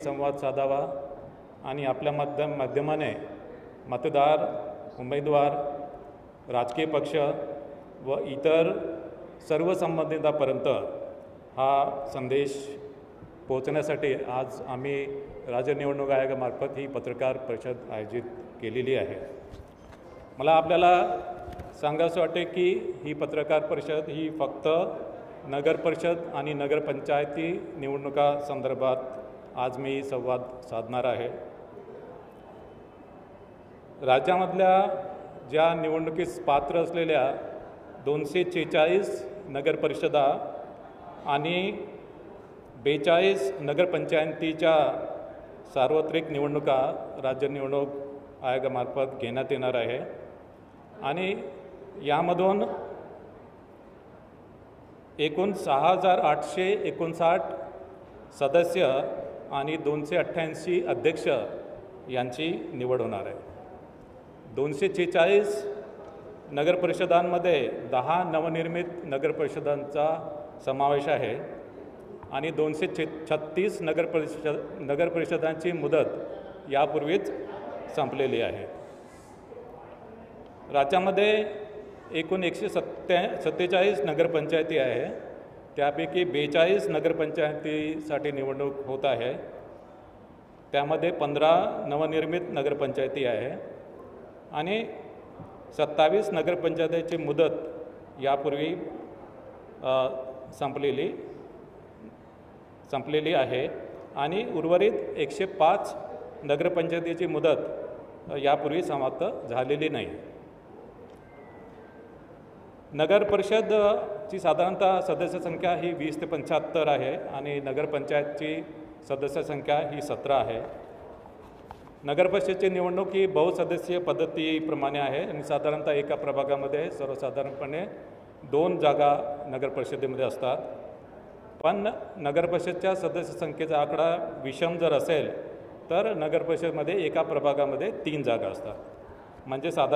संवाद साधावा आणि आपल्या माध्यमाने मतदार, उमेदवार, राजकीय पक्ष व इतर सर्व संबंधितांपर्यंत हा संदेश पोहोचण्यासाठी आज आम्ही राज्य निवडणूक आयोगामार्फत ही पत्रकार परिषद आयोजित केलेली आहे। मला आपल्याला सांगायचं वाटते की ही पत्रकार परिषद ही फक्त नगर परिषद आणि नगरपंचायती निवडणुका संदर्भात आज मी संवाद साधणार आहे। राज्यामधल्या ज्या निवडणुकीस पात्र असलेल्या 246 नगरपरिषदा आणि 42 नगरपंचायतीच्या सार्वत्रिक निवडणुका राज्य निवडणूक आयोगामार्फत घेण्यात येणार आहे आणि यामधून एकूण 6,859 सदस्य आणि 288 अध्यक्ष यांची निवड होणार आहे। 246 नगरपरिषदांमध्ये 10 नवनिर्मित नगरपरिषदांचा समावेश आहे आणि 236 नगरपरिषदांची मुदत यापूर्वीच संपलेली आहे। राज्यामध्ये एकूण 147 नगरपंचायती आहे, त्यापैकी 42 नगरपंचायतीसाठी निवडणूक होत आहे। त्यामध्ये 15 नवनिर्मित नगरपंचायती आहे आणि 27 नगरपंचायतीची मुदत यापूर्वी संपलेली आहे आणि उर्वरित 105 नगरपंचायतीची मुदत यापूर्वी समाप्त झालेली नाही। नगर परिषदची साधारणतः सदस्य संख्या ही 20 ते 75 आहे आणि नगरपंचायतची सदस्य संख्या ही 17 आहे। नगर परिषदेची निवडणूक ही बहुसदस्यीय पद्धतीप्रमाणे आहे आणि साधारणतः एका प्रभागामध्ये सर्वसाधारणपणे 2 जागा नगर परिषदेमध्ये असतात। पण नगर परिषदेच्या सदस्य संख्येचा आकडा विषम जर असेल तर नगर परिषदेमध्ये एका प्रभागामध्ये 3 जागा असतात। म्हणजे साधारण